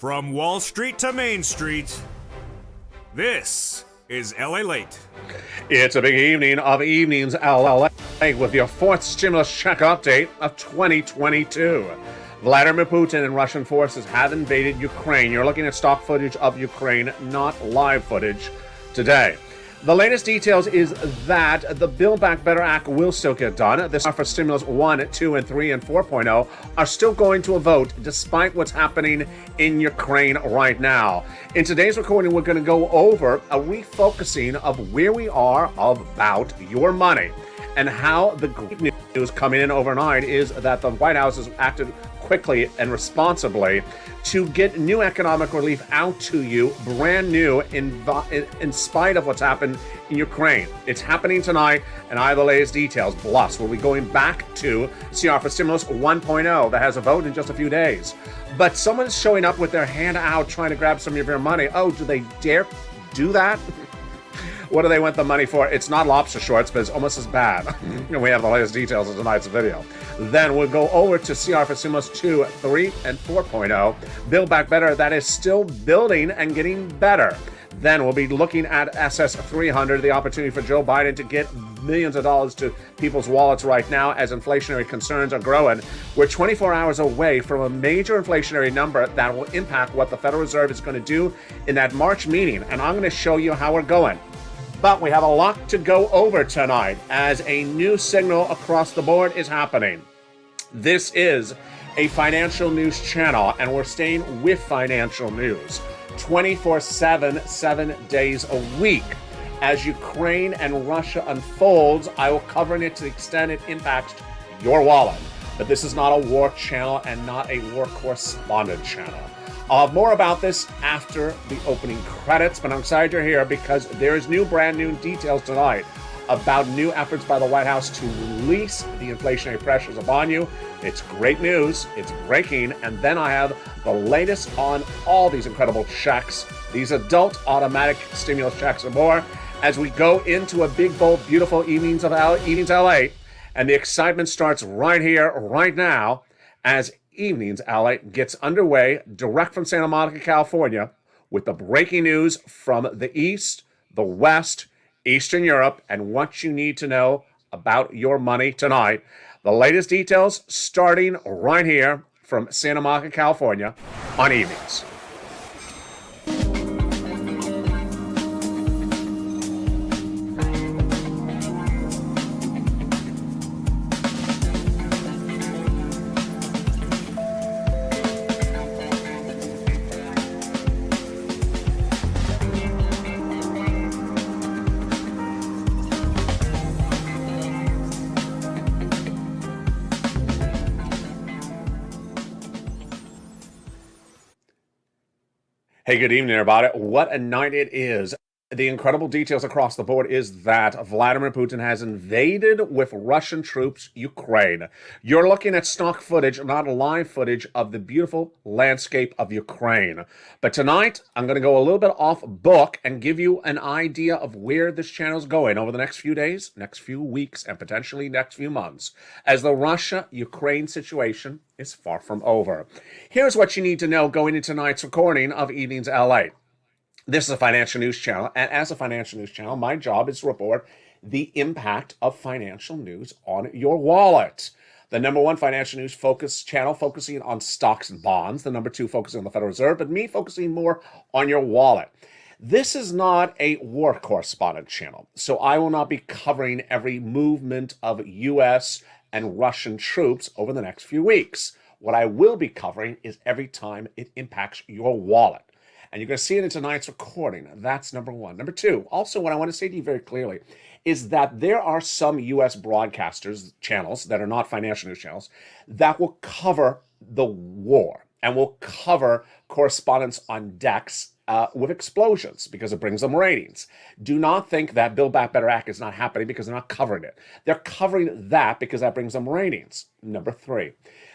From Wall Street to Main Street, this is LALATE. It's a big evening of evenings LALATE with your fourth stimulus check update of 2022. Vladimir Putin and Russian forces have invaded Ukraine. You're looking at stock footage of Ukraine, not live footage today. The latest details is that the Build Back Better Act will still get done. This for stimulus 1, 2, and 3, and 4.0 are still going to a vote despite what's happening in Ukraine right now. In today's recording, we're going to go over a refocusing of where we are about your money and how the great news coming in overnight is that the White House has acted quickly and responsibly to get new economic relief out to you, brand new, in spite of what's happened in Ukraine. It's happening tonight, and I have the latest details. Plus, we'll be going back to CR for Stimulus 1.0 that has a vote in just a few days. But someone's showing up with their hand out trying to grab some of your money. Oh, do they dare do that? What do they want the money for? It's not lobster shorts, but it's almost as bad. And we have the latest details in tonight's video. Then we'll go over to CR for Stimulus 2, 3, and 4.0. Build Back Better, that is still building and getting better. Then we'll be looking at SS 300, the opportunity for Joe Biden to get millions of dollars to people's wallets right now as inflationary concerns are growing. We're 24 hours away from a major inflationary number that will impact what the Federal Reserve is going to do in that March meeting. And I'm going to show you how we're going. But we have a lot to go over tonight as a new signal across the board is happening. This is a financial news channel, and we're staying with financial news 24/7, 7 days a week. As Ukraine and Russia unfolds, I will cover it to the extent it impacts your wallet. But this is not a war channel and not a war correspondent channel. I'll have more about this after the opening credits, but I'm excited you're here because there is brand new details tonight about new efforts by the White House to release the inflationary pressures upon you. It's great news, it's breaking, and then I have the latest on all these incredible checks, these adult automatic stimulus checks and more, as we go into a big, bold, beautiful evenings LA, and the excitement starts right here, right now, as Evenings LA gets underway direct from Santa Monica, California, with the breaking news from the East, the West, Eastern Europe, and what you need to know about your money tonight. The latest details starting right here from Santa Monica, California on Evenings. Hey, good evening, everybody. What a night it is. The incredible details across the board is that Vladimir Putin has invaded with Russian troops Ukraine. You're looking at stock footage, not live footage, of the beautiful landscape of Ukraine. But tonight, I'm going to go a little bit off book and give you an idea of where this channel is going over the next few days, next few weeks, and potentially next few months, as the Russia-Ukraine situation is far from over. Here's what you need to know going into tonight's recording of Evenings LA. This is a financial news channel, and as a financial news channel, my job is to report the impact of financial news on your wallet. The number one financial news focus channel focusing on stocks and bonds, the number two focusing on the Federal Reserve, but me focusing more on your wallet. This is not a war correspondent channel, so I will not be covering every movement of U.S. and Russian troops over the next few weeks. What I will be covering is every time it impacts your wallet. And you're going to see it in tonight's recording. That's number one. Number two, also what I want to say to you very clearly is that there are some U.S. broadcasters, channels that are not financial news channels, that will cover the war and will cover correspondence on decks with explosions because it brings them ratings. Do not think that Build Back Better Act is not happening because they're not covering it. They're covering that because that brings them ratings. Number three,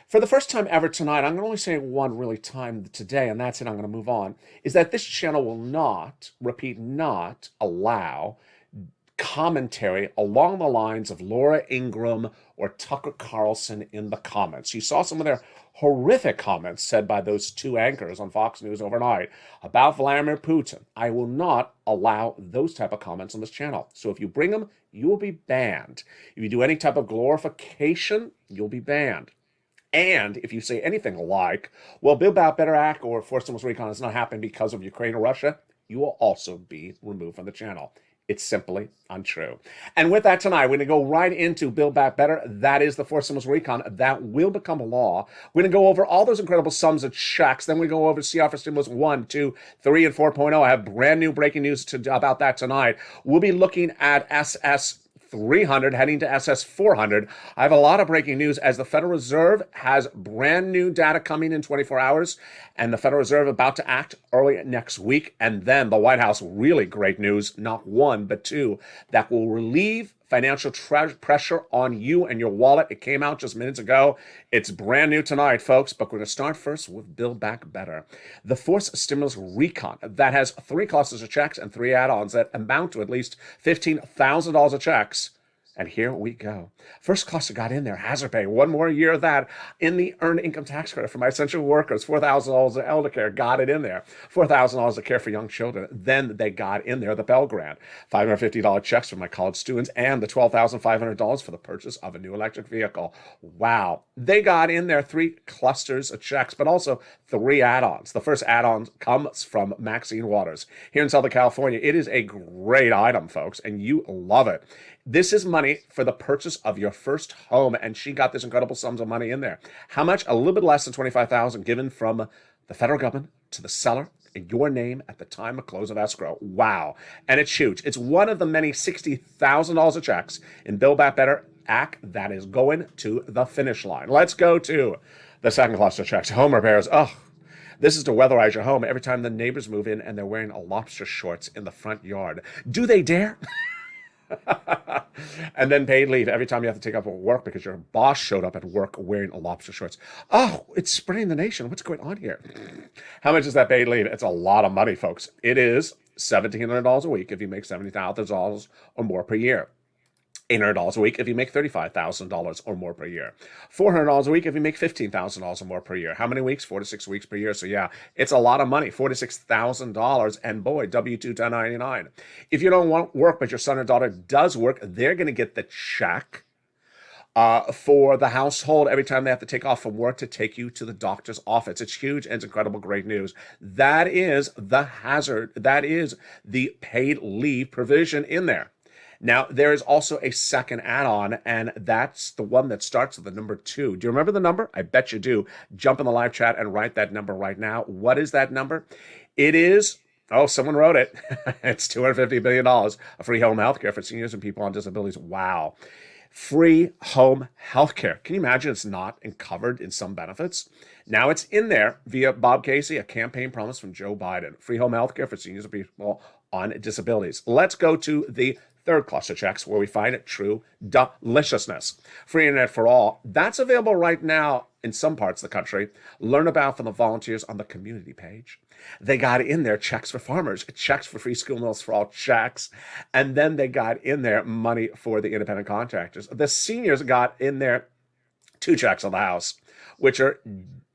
for the first time ever tonight, I'm going to only say one really time today, and that's it, I'm going to move on, is that this channel will not, repeat, not allow commentary along the lines of Laura Ingraham or Tucker Carlson in the comments. You saw some of their horrific comments said by those two anchors on Fox News overnight about Vladimir Putin. I will not allow those type of comments on this channel. So if you bring them, you will be banned. If you do any type of glorification, you'll be banned. And if you say anything like, well, Build Back Better Act or Forced Stimulus Recon is not happening because of Ukraine or Russia, you will also be removed from the channel. It's simply untrue. And with that tonight, we're going to go right into Build Back Better. That is the Forced Stimulus Recon. That will become a law. We're going to go over all those incredible sums of checks. Then we go over CR for Stimulus 1, 2, 3, and 4.0. I have brand new breaking news about that tonight. We'll be looking at SS 300 heading to SS 400. I have a lot of breaking news as the Federal Reserve has brand new data coming in 24 hours, and the Federal Reserve about to act early next week. And then the White House, really great news, not one, but two, that will relieve financial pressure on you and your wallet. It came out just minutes ago. It's brand new tonight, folks, but we're going to start first with Build Back Better. The Forced Stimulus Recon that has 3 clusters of checks and 3 add-ons that amount to at least $15,000 of checks. And here we go. First cluster got in there, hazard pay, 1 more year of that in the earned income tax credit for my essential workers, $4,000 of elder care, got it in there, $4,000 of care for young children. Then they got in there the Pell Grant, $550 checks for my college students, and the $12,500 for the purchase of a new electric vehicle. Wow. They got in there 3 clusters of checks, but also 3 add-ons. The first add-on comes from Maxine Waters here in Southern California. It is a great item, folks, and you love it. This is money for the purchase of your first home, and she got this incredible sums of money in there. How much? A little bit less than $25,000 given from the federal government to the seller in your name at the time of close of escrow. Wow. And it's huge. It's one of the many $60,000 of checks in Build Back Better Act that is going to the finish line. Let's go to the second cluster of checks. Home repairs. Oh, this is to weatherize your home every time the neighbors move in and they're wearing a lobster shorts in the front yard. Do they dare? And then paid leave every time you have to take off work because your boss showed up at work wearing a lobster shorts. Oh, it's spreading the nation. What's going on here? How much is that paid leave? It's a lot of money, folks. It is $1,700 a week if you make $70,000 or more per year. $800 a week if you make $35,000 or more per year. $400 a week if you make $15,000 or more per year. How many weeks? 4 to 6 weeks per year. So yeah, it's a lot of money, $46,000, and boy, W-2 1099. If you don't want work, but your son or daughter does work, they're going to get the check for the household every time they have to take off from work to take you to the doctor's office. It's huge and it's incredible, great news. That is the hazard. That is the paid leave provision in there. Now, there is also a second add-on, and that's the one that starts with the number 2. Do you remember the number? I bet you do. Jump in the live chat and write that number right now. What is that number? It is, oh, someone wrote it. It's $250 billion of free home health care for seniors and people on disabilities. Wow. Free home health care. Can you imagine it's not covered in some benefits? Now it's in there via Bob Casey, a campaign promise from Joe Biden. Free home health care for seniors and people on disabilities. Let's go to the third cluster checks where we find it true deliciousness. Free internet for all. That's available right now in some parts of the country. Learn about from the volunteers on the community page. They got in there checks for farmers, checks for free school meals for all checks. And then they got in there money for the independent contractors. The seniors got in there 2 checks on the house, which are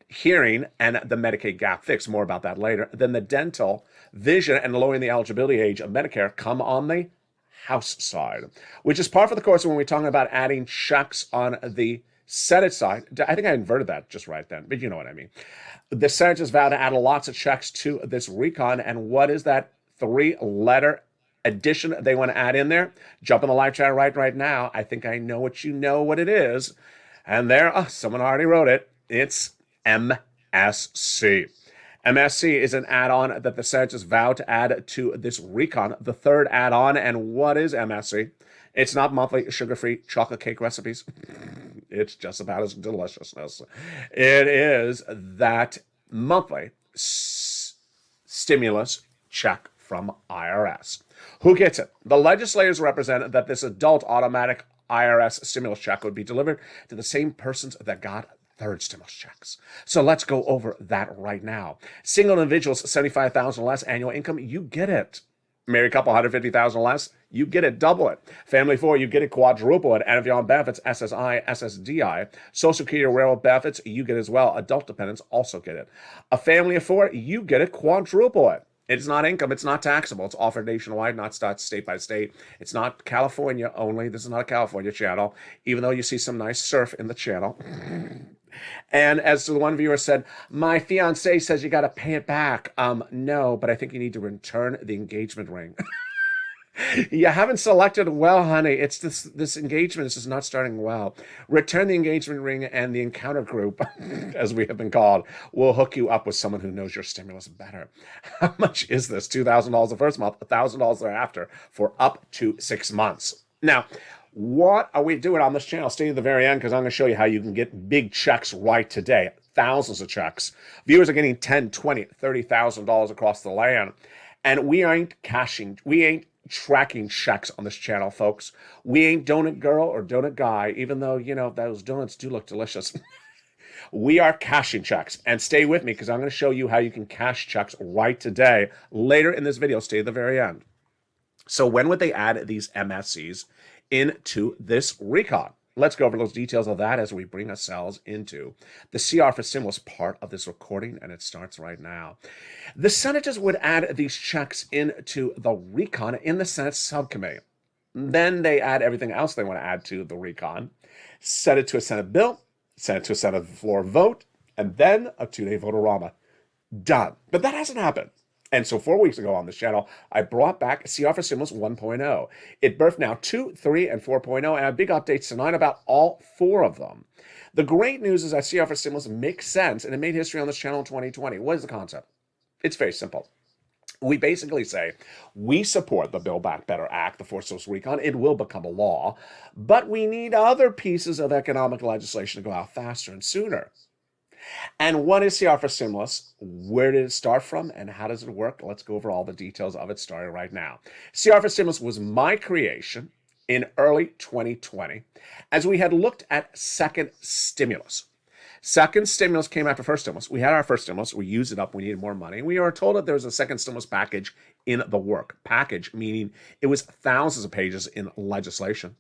hearing and the Medicaid gap fix. More about that later. Then the dental, vision, and lowering the eligibility age of Medicare come on the house side, which is par for the course when we're talking about adding checks on the Senate side. I think I inverted that just right then, but you know what I mean. The Senate just vowed to add lots of checks to this recon, and what is that 3-letter addition they want to add in there? Jump in the live chat right now. I think I know what it is. And there, someone already wrote it. It's MSC. MSC is an add-on that the Senate just vowed to add to this recon, the third add-on. And what is MSC? It's not monthly sugar-free chocolate cake recipes. It's just about as deliciousness. It is that monthly stimulus check from IRS. Who gets it? The legislators represent that this adult automatic IRS stimulus check would be delivered to the same persons that got third stimulus checks. So let's go over that right now. Single individuals, $75,000 less annual income, you get it. Married couple, 150,000 less, you get it, double it. Family 4, you get it, quadruple it. And if you're on benefits, SSI, SSDI, Social Security or railroad benefits, you get it as well. Adult dependents also get it. A family of 4, you get it, quadruple it. It's not income. It's not taxable. It's offered nationwide, not state by state. It's not California only. This is not a California channel, even though you see some nice surf in the channel. And as the one viewer said, my fiance says you got to pay it back. No, but I think you need to return the engagement ring. You haven't selected well, honey. It's this engagement is just not starting well. Return the engagement ring, and the encounter group, as we have been called, will hook you up with someone who knows your stimulus better. How much is this? $2,000 the first month, $1,000 thereafter for up to 6 months. Now, what are we doing on this channel? Stay to the very end, because I'm going to show you how you can get big checks right today. Thousands of checks. Viewers are getting $10,000, $20,000, $30,000 across the land. And we ain't tracking checks on this channel, folks. We ain't donut girl or donut guy, even though, you know, those donuts do look delicious. We are cashing checks. And stay with me, because I'm going to show you how you can cash checks right today. Later in this video, stay to the very end. So when would they add these MSCs into this recon? Let's go over those details of that as we bring ourselves into the CR for stimulus part of this recording, and it starts right now. The senators would add these checks into the recon in the Senate subcommittee. Then they add everything else they want to add to the recon, send it to a Senate bill, send it to a Senate floor vote, and then a 2-day vote-a-rama. Done. But that hasn't happened. And so 4 weeks ago on this channel, I brought back CR for Stimulus 1.0. It birthed now 2, 3, and 4.0, and I have big updates tonight about all 4 of them. The great news is that CR for Stimulus makes sense, and it made history on this channel in 2020. What is the concept? It's very simple. We basically say we support the Build Back Better Act, the Forced Social Recon. It will become a law, but we need other pieces of economic legislation to go out faster and sooner. And what is CR for Stimulus? Where did it start from, and how does it work? Let's go over all the details of it starting right now. CR for Stimulus was my creation in early 2020 as we had looked at second stimulus. Second stimulus came after first stimulus. We had our first stimulus. We used it up. We needed more money. We were told that there was a second stimulus package in the work. Package meaning it was thousands of pages in legislation,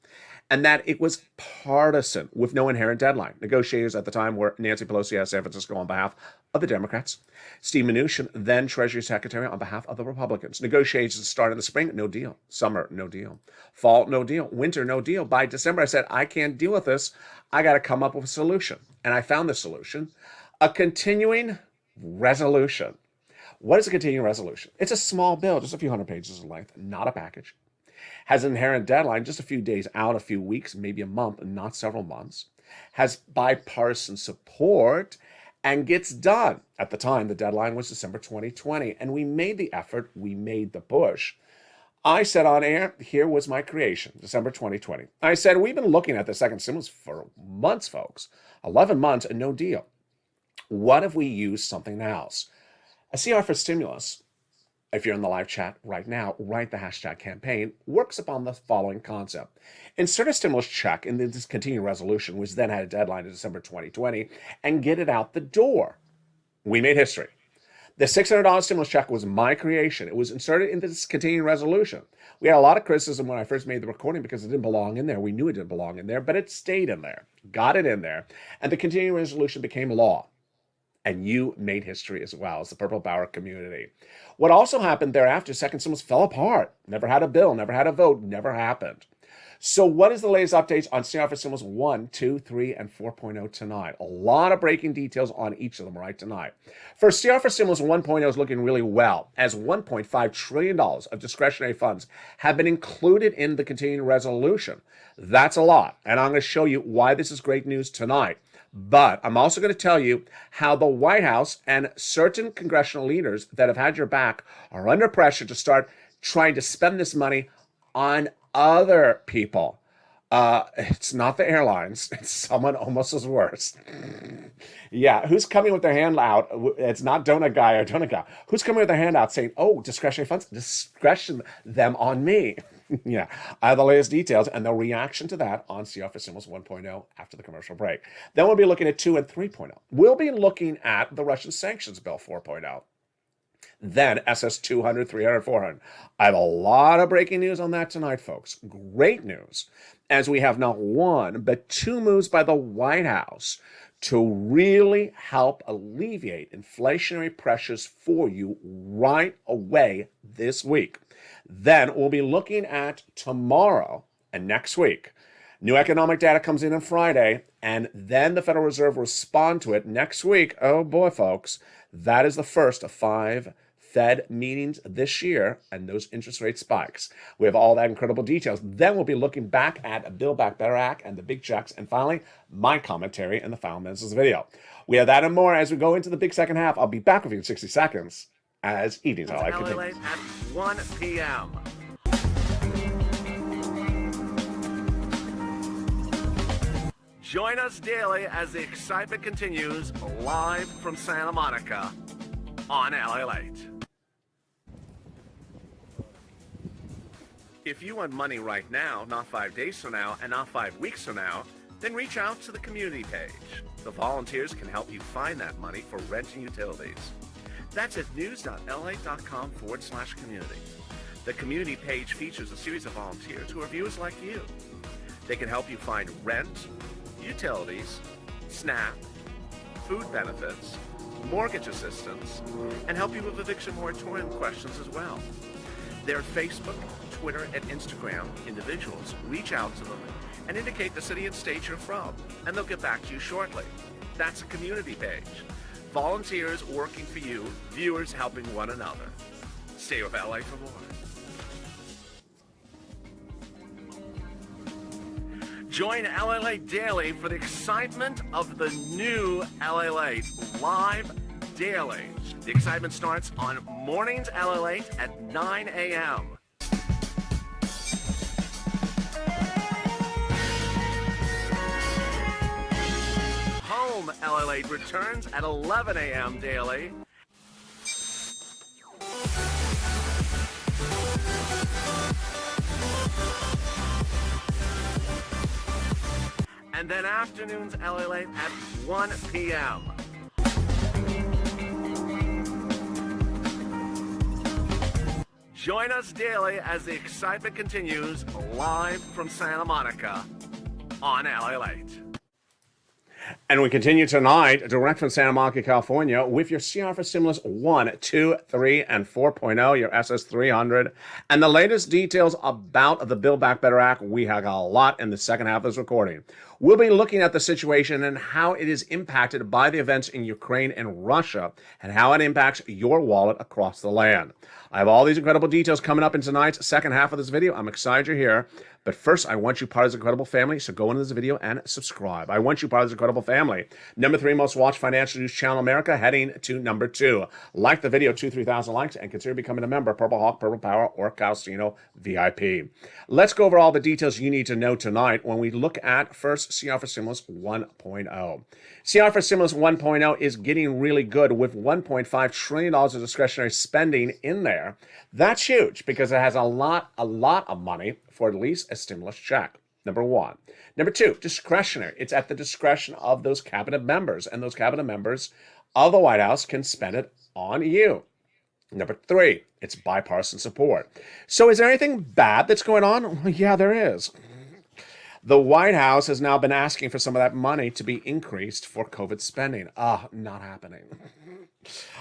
and that it was partisan with no inherent deadline. Negotiators at the time were Nancy Pelosi out of San Francisco on behalf of the Democrats, Steve Mnuchin, then Treasury Secretary, on behalf of the Republicans. Negotiations started in the spring, no deal. Summer, no deal. Fall, no deal. Winter, no deal. By December, I said, I can't deal with this. I got to come up with a solution. And I found the solution, a continuing resolution. What is a continuing resolution? It's a small bill, just a few hundred pages in length, not a package. Has an inherent deadline, just a few days out, a few weeks, maybe a month, not several months. Has bipartisan support and gets done. At the time, the deadline was December 2020, and we made the effort, we made the push. I said on air, here was my creation, December 2020. I said, we've been looking at the second stimulus for months, folks. 11 months and no deal. What if we use something else? A CR for Stimulus, if you're in the live chat right now, write the hashtag campaign, works upon the following concept. Insert a stimulus check in this continuing resolution, which then had a deadline in December 2020, and get it out the door. We made history. The $600 stimulus check was my creation. It was inserted into this continuing resolution. We had a lot of criticism when I first made the recording because it didn't belong in there. We knew it didn't belong in there, but it stayed in there. Got it in there. And the continuing resolution became law. And you made history as well as the Purple Power community. What also happened thereafter, second stimulus fell apart. Never had a bill, never had a vote, never happened. So what is the latest updates on CR for Stimulus 1, 2, 3, and 4.0 tonight? A lot of breaking details on each of them right tonight. First, CR for Stimulus 1.0 is looking really well, as $1.5 trillion of discretionary funds have been included in the continuing resolution. That's a lot, and I'm going to show you why this is great news tonight. But I'm also going to tell you how the White House and certain congressional leaders that have had your back are under pressure to start trying to spend this money on other people. It's not the airlines. It's someone almost as worse. Yeah, who's coming with their hand out? It's not Donut Guy or Donut Guy. Who's coming with their hand out saying, oh, discretionary funds, discretion them on me. Yeah, I have the latest details and the reaction to that on CR for Stimulus 1.0 after the commercial break. Then we'll be looking at 2 and 3.0. We'll be looking at the Russian sanctions bill 4.0. Then SS 200, 300, 400. I have a lot of breaking news on that tonight, folks. Great news, as we have not one, but two moves by the White House to really help alleviate inflationary pressures for you right away this week. Then we'll be looking at tomorrow and next week. New economic data comes in on Friday, and then the Federal Reserve will respond to it next week. Oh boy, folks, that is the first of 5 Fed meetings this year and those interest rate spikes. We have all that incredible details. Then we'll be looking back at a Build Back Better Act and the big checks, and finally, my commentary in the final minutes of this video. We have that and more as we go into the big second half. I'll be back with you in 60 seconds as Evenings LA continues. At 1 p.m. Join us daily as the excitement continues live from Santa Monica on LALATE. If you want money right now, not 5 days from now, and not 5 weeks from now, then reach out to the community page. The volunteers can help you find that money for rent and utilities. That's at news.lalate.com/community. The community page features a series of volunteers who are viewers like you. They can help you find rent, utilities, SNAP, food benefits, mortgage assistance, and help you with eviction moratorium questions as well. Their Facebook, Twitter, and Instagram individuals reach out to them and indicate the city and state you're from, and they'll get back to you shortly. That's a community page. Volunteers working for you, viewers helping one another. Stay with LA for more. Join LALATE daily for the excitement of the new LALATE live daily. The excitement starts on mornings LALATE at 9 a.m. Home LALATE returns at 11 a.m. daily. And then afternoons LALATE at 1 p.m. Join us daily as the excitement continues live from Santa Monica on LALATE. And we continue tonight, direct from Santa Monica, California, with your CR for Stimulus 1, 2, 3, and 4.0, your SS 300, and the latest details about the Build Back Better Act. We have a lot in the second half of this recording. We'll be looking at the situation and how it is impacted by the events in Ukraine and Russia, and how it impacts your wallet across the land. I have all these incredible details coming up in tonight's second half of this video. I'm excited you're here. But first, I want you part of this incredible family, so go into this video and subscribe. I want you part of this incredible family. Number 3 most watched financial news channel in America, heading to number 2. Like the video, 3,000 likes, and consider becoming a member, Purple Hawk, Purple Power, or Calcino VIP. Let's go over all the details you need to know tonight when we look at first CR for Stimulus 1.0. CR for Stimulus 1.0 is getting really good with $1.5 trillion of discretionary spending in there. That's huge because it has a lot of money for at least a stimulus check. Number 1. Number 2, discretionary. It's at the discretion of those cabinet members, and those cabinet members of the White House can spend it on you. Number 3, it's bipartisan support. So is there anything bad that's going on? Well, yeah, there is. The White House has now been asking for some of that money to be increased for COVID spending. Not happening.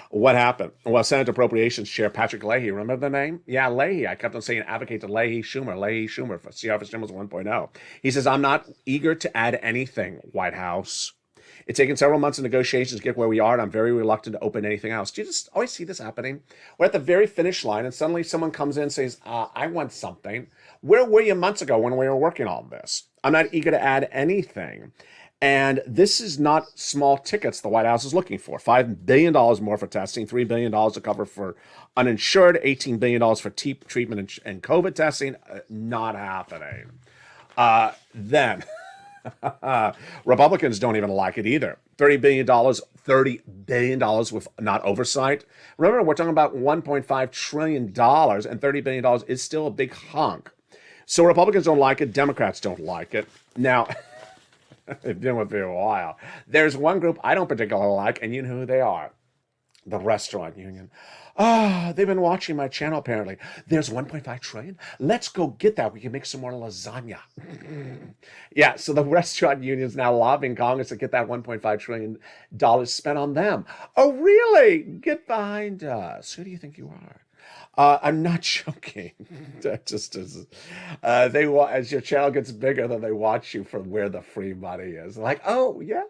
What happened? Well, Senate Appropriations Chair Patrick Leahy, remember the name? Yeah, Leahy. I kept on saying advocate to Leahy Schumer for CR for Stimulus 1.0. He says, I'm not eager to add anything, White House. It's taken several months of negotiations to get where we are, and I'm very reluctant to open anything else. Do you just always see this happening? We're at the very finish line, and suddenly someone comes in and says, I want something. Where were you months ago when we were working on this? I'm not eager to add anything. And this is not small tickets the White House is looking for. $5 billion more for testing, $3 billion to cover for uninsured, $18 billion for treatment and COVID testing. Not happening. Then Republicans don't even like it either. $30 billion with not oversight. Remember, we're talking about $1.5 trillion, and $30 billion is still a big hunk. So Republicans don't like it. Democrats don't like it. Now, they've been with me a while. There's one group I don't particularly like, and you know who they are. The restaurant union. Ah, they've been watching my channel apparently. There's 1.5 trillion. Let's go get that. We can make some more lasagna. Yeah, so the restaurant union is now lobbying Congress to get that $1.5 trillion spent on them. Oh, really? Get behind us. Who do you think you are? I'm not joking. That just is. As your channel gets bigger, then they watch you from where the free money is. Like, oh yeah.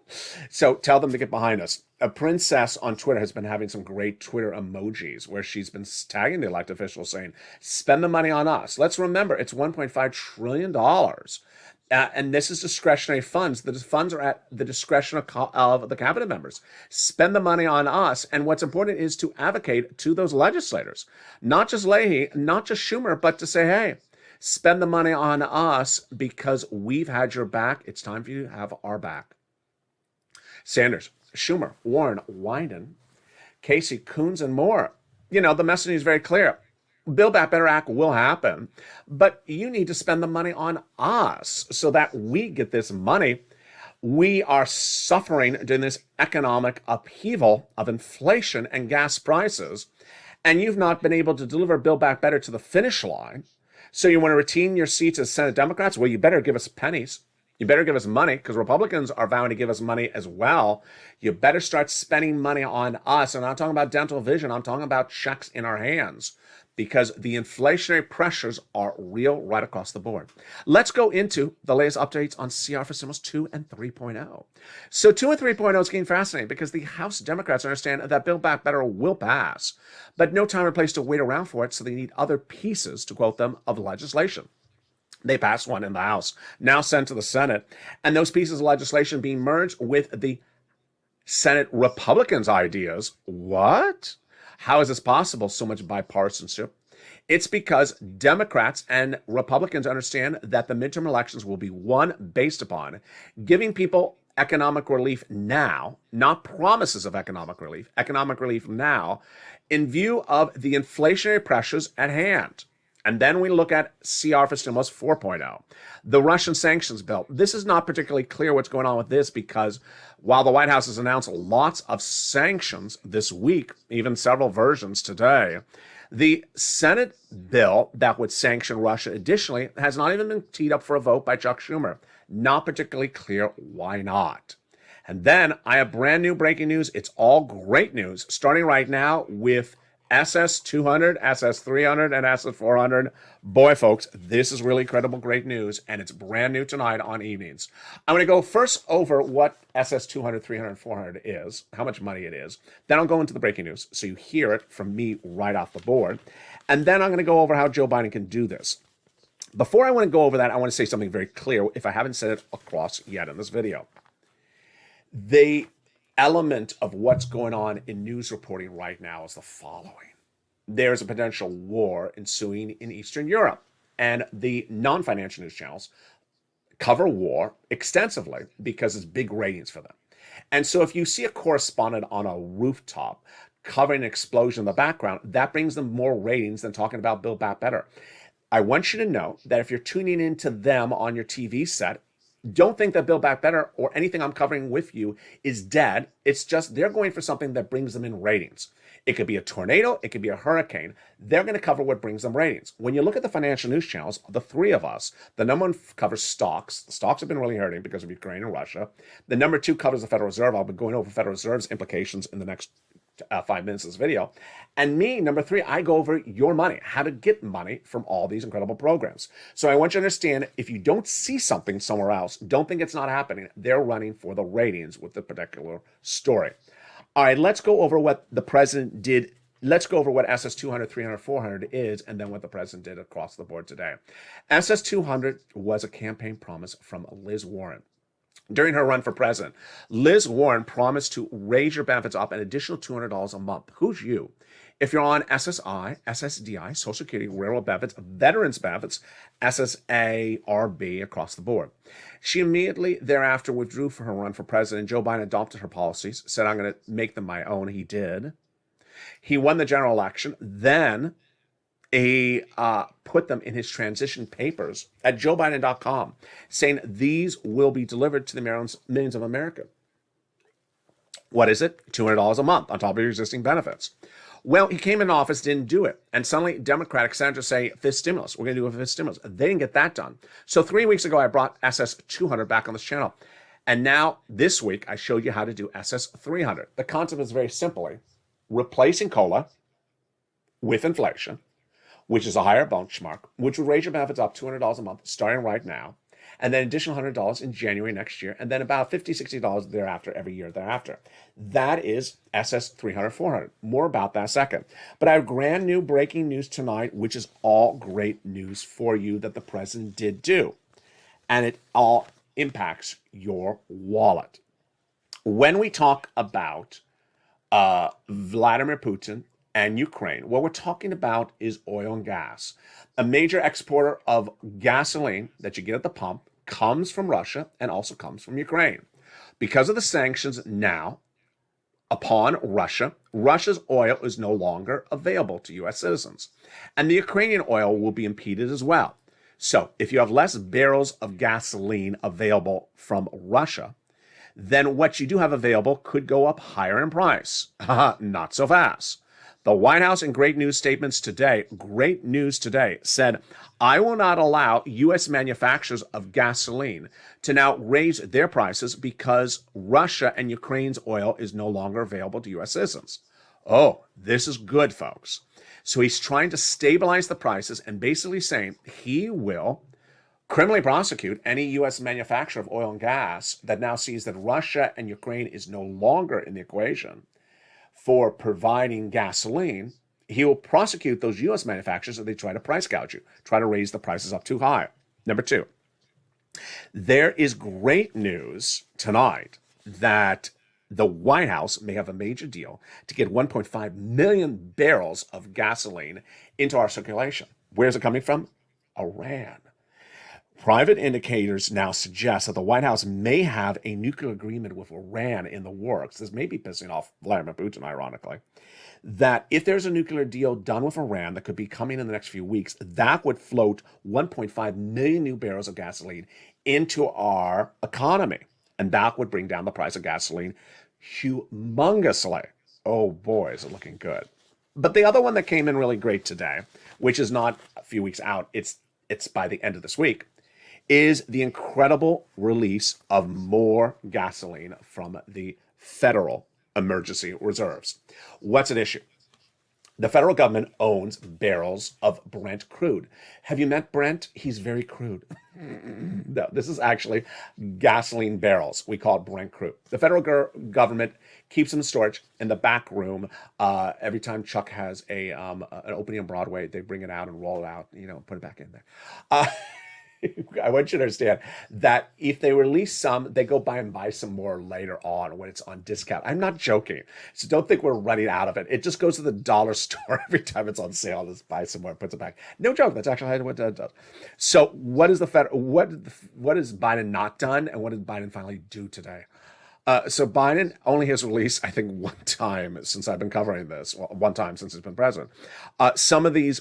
So tell them to get behind us. A princess on Twitter has been having some great Twitter emojis where she's been tagging the elected officials saying, "Spend the money on us." Let's remember, it's $1.5 trillion. And this is discretionary funds. The funds are at the discretion of the cabinet members. Spend the money on us. And what's important is to advocate to those legislators, not just Leahy, not just Schumer, but to say, hey, spend the money on us because we've had your back. It's time for you to have our back. Sanders, Schumer, Warren, Wyden, Casey, Coons, and more. You know, the messaging is very clear. Build Back Better Act will happen, but you need to spend the money on us so that we get this money. We are suffering during this economic upheaval of inflation and gas prices, and you've not been able to deliver Build Back Better to the finish line. So you want to retain your seats as Senate Democrats? Well, you better give us pennies. You better give us money because Republicans are vowing to give us money as well. You better start spending money on us. And I'm not talking about dental vision. I'm talking about checks in our hands, because the inflationary pressures are real right across the board. Let's go into the latest updates on CR for Stimulus 2 and 3.0. So 2 and 3.0 is getting fascinating because the House Democrats understand that Build Back Better will pass, but no time or place to wait around for it, so they need other pieces, to quote them, of legislation. They passed one in the House, now sent to the Senate, and those pieces of legislation being merged with the Senate Republicans' ideas. What? How is this possible? So much bipartisanship. It's because Democrats and Republicans understand that the midterm elections will be won based upon giving people economic relief now, not promises of economic relief now, in view of the inflationary pressures at hand. And then we look at CR for Stimulus 4.0, the Russian sanctions bill. This is not particularly clear what's going on with this because while the White House has announced lots of sanctions this week, even several versions today, the Senate bill that would sanction Russia additionally has not even been teed up for a vote by Chuck Schumer. Not particularly clear why not. And then I have brand new breaking news. It's all great news, starting right now with SS200, SS300, and SS400. Boy, folks, this is really credible, great news, and it's brand new tonight on evenings. I'm going to go first over what SS200, 300, and 400 is, how much money it is. Then I'll go into the breaking news, so you hear it from me right off the board. And then I'm going to go over how Joe Biden can do this. Before I want to go over that, I want to say something very clear, if I haven't said it across yet in this video. The element of what's going on in news reporting right now is the following. There's a potential war ensuing in Eastern Europe, and the non-financial news channels cover war extensively because it's big ratings for them. And so if you see a correspondent on a rooftop covering an explosion in the background, that brings them more ratings than talking about Build Back Better. I want you to know that if you're tuning into them on your TV set, don't think that Build Back Better or anything I'm covering with you is dead. It's just they're going for something that brings them in ratings. It could be a tornado. It could be a hurricane. They're going to cover what brings them ratings. When you look at the financial news channels, the three of us, the number one covers stocks. The stocks have been really hurting because of Ukraine and Russia. The number two covers the Federal Reserve. I'll be going over Federal Reserve's implications in the next 5 minutes of this video. And me, number three, I go over your money, how to get money from all these incredible programs. So I want you to understand, if you don't see something somewhere else, don't think it's not happening. They're running for the ratings with the particular story. All right, let's go over what the president did. Let's go over what SS200, 300, 400 is, and then what the president did across the board today. SS200 was a campaign promise from Liz Warren. During her run for president, Liz Warren promised to raise your benefits up an additional $200 a month. Who's you? If you're on SSI, SSDI, Social Security, Railroad benefits, Veterans benefits, SSA, RB, across the board. She immediately thereafter withdrew from her run for president. Joe Biden adopted her policies, said, I'm going to make them my own. He did. He won the general election. Then he put them in his transition papers at joebiden.com, saying these will be delivered to the millions of America. What is it? $200 a month on top of your existing benefits. Well, he came in office, didn't do it. And suddenly Democratic senators say, fifth stimulus. We're going to do a fifth stimulus. They didn't get that done. So 3 weeks ago, I brought SS 200 back on this channel. And now this week, I showed you how to do SS 300. The concept is very simply replacing COLA with inflation, which is a higher benchmark, which would raise your benefits up $200 a month starting right now, and then additional $100 in January next year, and then about $50, $60 thereafter every year thereafter. That is SS 300, 400. More about that second. But I have brand new breaking news tonight, which is all great news for you that the president did do. And it all impacts your wallet. When we talk about Vladimir Putin and Ukraine, what we're talking about is oil and gas. A major exporter of gasoline that you get at the pump comes from Russia and also comes from Ukraine. Because of the sanctions now upon Russia, Russia's oil is no longer available to U.S. citizens. And the Ukrainian oil will be impeded as well. So if you have less barrels of gasoline available from Russia, then what you do have available could go up higher in price. Not so fast. The White House, in great news today, said, I will not allow U.S. manufacturers of gasoline to now raise their prices because Russia and Ukraine's oil is no longer available to U.S. citizens. Oh, this is good, folks. So he's trying to stabilize the prices and basically saying he will criminally prosecute any U.S. manufacturer of oil and gas that now sees that Russia and Ukraine is no longer in the equation for providing gasoline. He will prosecute those U.S. manufacturers if they try to price gouge you, try to raise the prices up too high. Number two, there is great news tonight that the White House may have a major deal to get 1.5 million barrels of gasoline into our circulation. Where's it coming from? Iran. Private indicators now suggest that the White House may have a nuclear agreement with Iran in the works. This may be pissing off Vladimir Putin, ironically. That if there's a nuclear deal done with Iran that could be coming in the next few weeks, that would float 1.5 million new barrels of gasoline into our economy. And that would bring down the price of gasoline humongously. Oh boy, is it looking good. But the other one that came in really great today, which is not a few weeks out, it's by the end of this week, is the incredible release of more gasoline from the federal emergency reserves. What's at issue? The federal government owns barrels of Brent crude. Have you met Brent? He's very crude. No, this is actually gasoline barrels. We call it Brent crude. The federal government keeps them in storage in the back room. Every time Chuck has an opening on Broadway, they bring it out and roll it out, put it back in there. I want you to understand that if they release some, they go buy some more later on when it's on discount. I'm not joking. So don't think we're running out of it. It just goes to the dollar store every time it's on sale. Just buy some more, puts it back. No joke. That's actually what it does. So what is what has Biden not done, and what did Biden finally do today? So Biden only has released, I think, one time since I've been covering this, one time since he's been president, some of these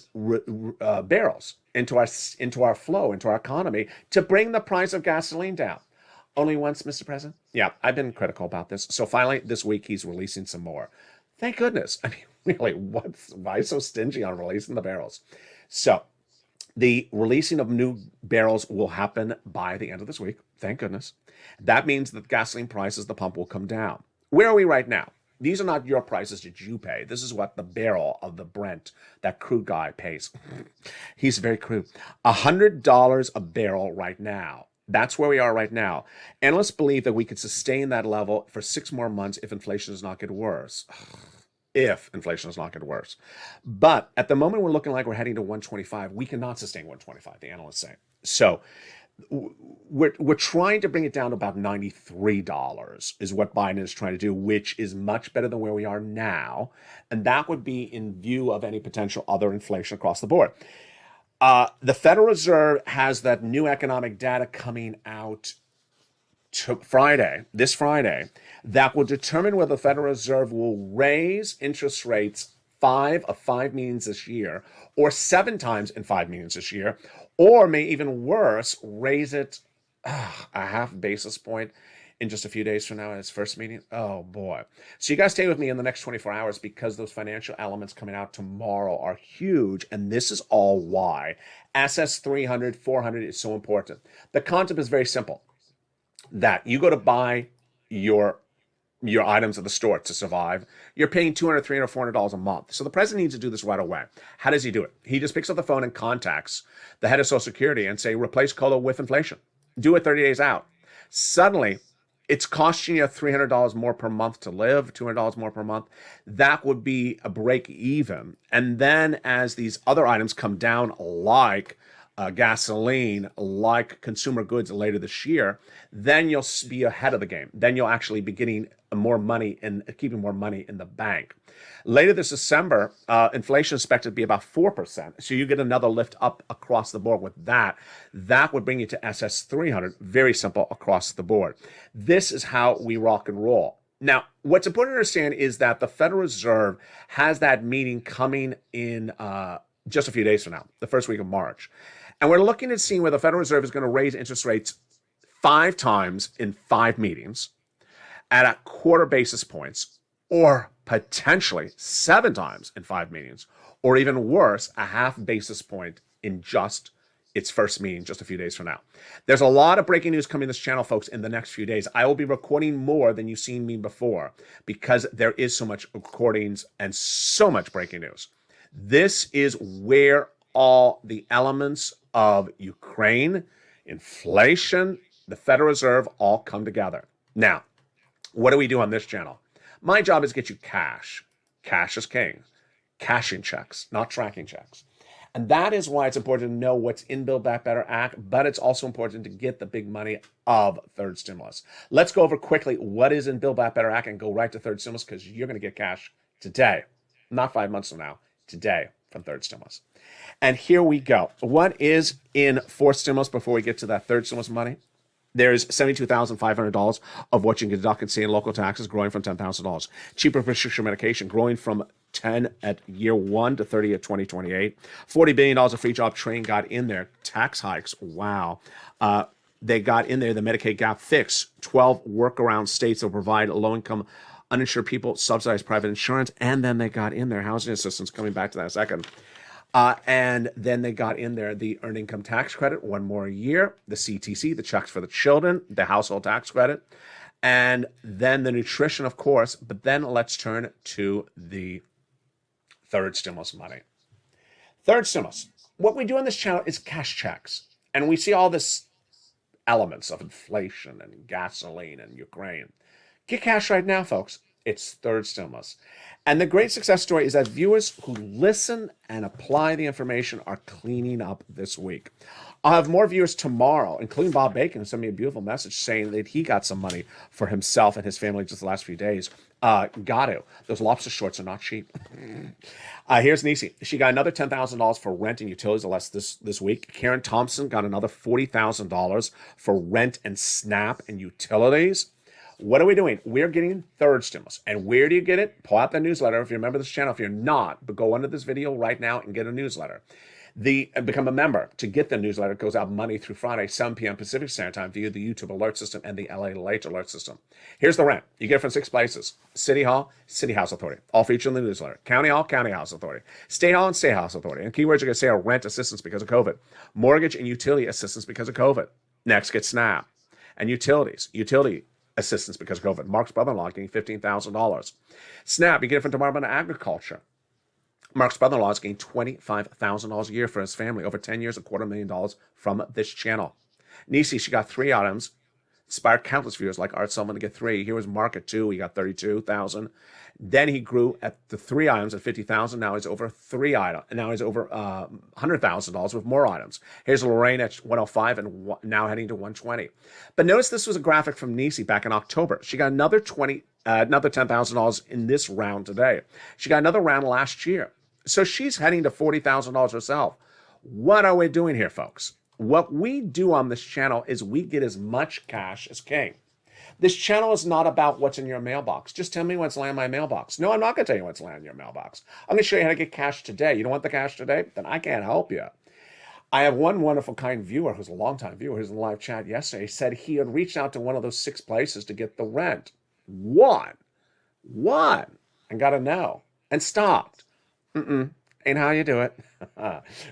barrels into our flow, into our economy, to bring the price of gasoline down. Only once, Mr. President? Yeah, I've been critical about this. So finally, this week, he's releasing some more. Thank goodness. I mean, really, why so stingy on releasing the barrels? So the releasing of new barrels will happen by the end of this week. Thank goodness. That means that gasoline prices at the pump will come down. Where are we right now? These are not your prices that you pay. This is what the barrel of the Brent, that crude guy, pays. He's very crude. $100 a barrel right now. That's where we are right now. Analysts believe that we could sustain that level for 6 more months if inflation does not get worse. If inflation does not get worse. But at the moment, we're looking like we're heading to 125. We cannot sustain 125, the analysts say. So we're trying to bring it down to about $93 is what Biden is trying to do, which is much better than where we are now. And that would be in view of any potential other inflation across the board. The Federal Reserve has that new economic data coming out this Friday, that will determine whether the Federal Reserve will raise interest rates 5 meetings this year, or 7 times in 5 meetings this year, or may even worse, raise it a half basis point in just a few days from now at his first meeting. Oh boy. So you guys stay with me in the next 24 hours because those financial elements coming out tomorrow are huge. And this is all why SS 300, 400 is so important. The concept is very simple. That you go to buy your items at the store to survive, you're paying $200, $300, $400 a month. So the president needs to do this right away. How does he do it? He just picks up the phone and contacts the head of Social Security and say, replace COLA with inflation. Do it 30 days out. Suddenly, it's costing you $300 more per month to live, $200 more per month. That would be a break even. And then as these other items come down, like gasoline, like consumer goods later this year, then you'll be ahead of the game. Then you'll actually be getting more money and keeping more money in the bank. Later this December, inflation is expected to be about 4%. So you get another lift up across the board with that. That would bring you to SS 300. Very simple across the board. This is how we rock and roll. Now, what's important to understand is that the Federal Reserve has that meeting coming in just a few days from now, the first week of March. And we're looking at seeing where the Federal Reserve is going to raise interest rates 5 times in 5 meetings at a quarter basis points, or potentially 7 times in 5 meetings, or even worse, a half basis point in just its first meeting just a few days from now. There's a lot of breaking news coming to this channel, folks, in the next few days. I will be recording more than you've seen me before because there is so much recordings and so much breaking news. This is where all the elements of Ukraine, inflation, the Federal Reserve all come together. Now, what do we do on this channel? My job is to get you cash. Cash is king. Cashing checks, not tracking checks. And that is why it's important to know what's in Build Back Better Act, but it's also important to get the big money of third stimulus. Let's go over quickly what is in Build Back Better Act and go right to third stimulus because you're going to get cash today, not 5 months from now, today from third stimulus. And here we go. What is in fourth stimulus before we get to that third stimulus money? There's $72,500 of what you can deduct in state and local taxes growing from $10,000. Cheaper prescription medication growing from 10 at year 1 to 30 at 2028. $40 billion of free job training got in there. Tax hikes, wow. They got in there the Medicaid gap fix. 12 workaround states will provide low-income uninsured people subsidized private insurance. And then they got in there housing assistance, coming back to that in a second. And then they got in there the earned income tax credit, 1 more year, the CTC, the checks for the children, the household tax credit, and then the nutrition, of course. But then let's turn to the third stimulus money. Third stimulus. What we do on this channel is cash checks. And we see all this elements of inflation and gasoline and Ukraine. Get cash right now, folks. It's third stimulus. And the great success story is that viewers who listen and apply the information are cleaning up this week. I'll have more viewers tomorrow, including Bob Bacon, who sent me a beautiful message saying that he got some money for himself and his family just the last few days. Got to. Those lobster shorts are not cheap. Here's Nisi. She got another $10,000 for rent and utilities this week. Karen Thompson got another $40,000 for rent and SNAP and utilities. What are we doing? We're getting third stimulus. And where do you get it? Pull out the newsletter if you remember this channel. If you're not, but go under this video right now and get a newsletter. Become a member. To get the newsletter, it goes out Monday through Friday, 7 p.m. Pacific Standard Time via the YouTube alert system and the LALATE alert system. Here's the rent. You get it from 6 places. City Hall, City House Authority. All featured in the newsletter. County Hall, County House Authority. State Hall and State House Authority. And keywords you're going to say are rent assistance because of COVID. Mortgage and utility assistance because of COVID. Next, get SNAP. And utilities. Utility assistance because of COVID. Mark's brother-in-law getting $15,000. SNAP, you get it from Department of Agriculture. Mark's brother-in-law is getting $25,000 a year for his family, over 10 years, $250,000 from this channel. Nisi, she got 3 items. Inspired countless viewers like Art Sullivan to get 3. Here was Mark at 2. He got $32,000. Then he grew at the 3 items at $50,000. Now he's over 3 items. Now he's over $100,000 with more items. Here's Lorraine at 105 and now heading to 120. But notice this was a graphic from Nisi back in October. She got another $10,000 in this round today. She got another round last year. So she's heading to $40,000 herself. What are we doing here, folks? What we do on this channel is we get as much cash as king. This channel is not about what's in your mailbox. Just tell me what's landing in my mailbox. No, I'm not going to tell you what's landing in your mailbox. I'm going to show you how to get cash today. You don't want the cash today? Then I can't help you. I have one wonderful, kind viewer who's a longtime viewer who's in the live chat yesterday. Said he had reached out to one of those 6 places to get the rent. One, and got a no, and stopped. Ain't how you do it.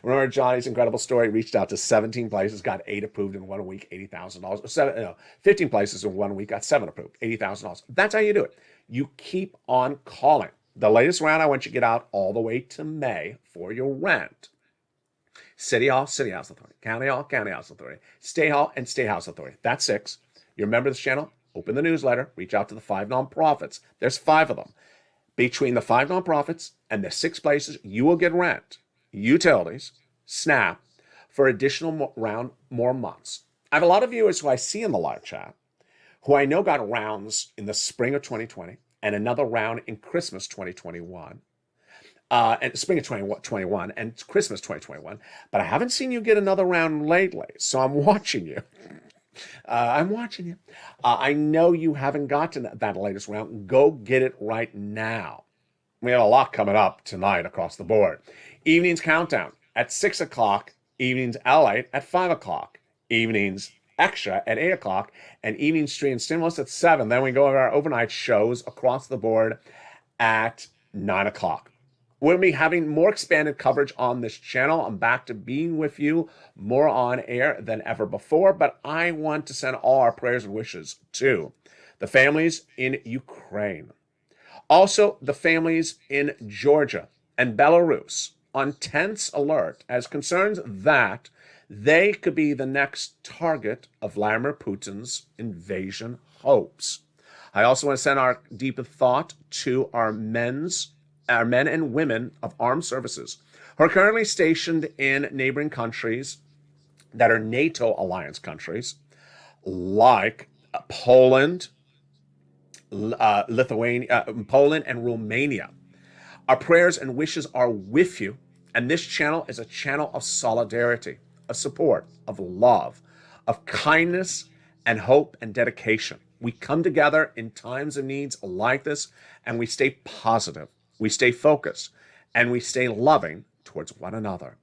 Remember Johnny's incredible story? Reached out to 17 places, got 8 approved in 1 week, $80,000. 15 places in 1 week, got 7 approved, $80,000. That's how you do it. You keep on calling. The latest round, I want you to get out all the way to May for your rent. City Hall, City House Authority. County Hall, County House Authority. State Hall and State House Authority. That's 6. You remember this channel? Open the newsletter. Reach out to the 5 nonprofits. There's 5 of them. Between the 5 nonprofits and the 6 places, you will get rent, utilities, SNAP, for additional more months. I have a lot of viewers who I see in the live chat who I know got rounds in the spring of 2020 and another round in Christmas 2021. And spring of 2021 and Christmas 2021, but I haven't seen you get another round lately, so I'm watching you. I know you haven't gotten that latest round. Go get it right now. We have a lot coming up tonight across the board. Evenings countdown at 6 o'clock, evenings LALATE at 5 o'clock, evenings extra at 8 o'clock, and evening stream stimulus at 7. Then we go over our overnight shows across the board at 9 o'clock. We'll be having more expanded coverage on this channel. I'm back to being with you more on air than ever before, but I want to send all our prayers and wishes to the families in Ukraine. Also, the families in Georgia and Belarus on tense alert as concerns that they could be the next target of Vladimir Putin's invasion hopes. I also want to send our deepest thought to our men and women of armed services who are currently stationed in neighboring countries that are NATO alliance countries like Poland, Lithuania, Poland, and Romania. Our prayers and wishes are with you, and this channel is a channel of solidarity, of support, of love, of kindness, and hope and dedication. We come together in times of needs like this, and we stay positive. We stay focused, and we stay loving towards one another.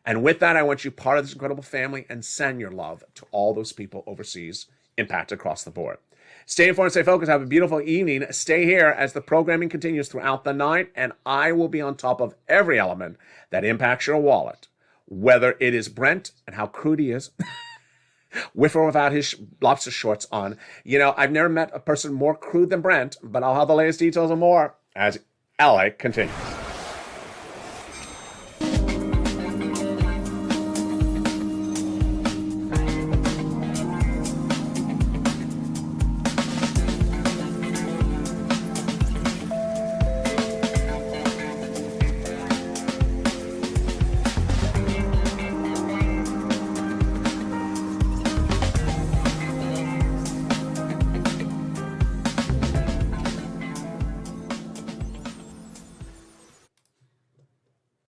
And with that, I want you part of this incredible family and send your love to all those people overseas impacted across the board. Stay informed, stay focused. Have a beautiful evening. Stay here as the programming continues throughout the night, and I will be on top of every element that impacts your wallet, whether it is Brent and how crude he is, with or without his lobster shorts on. You know, I've never met a person more crude than Brent, but I'll have the latest details and more as LA continues.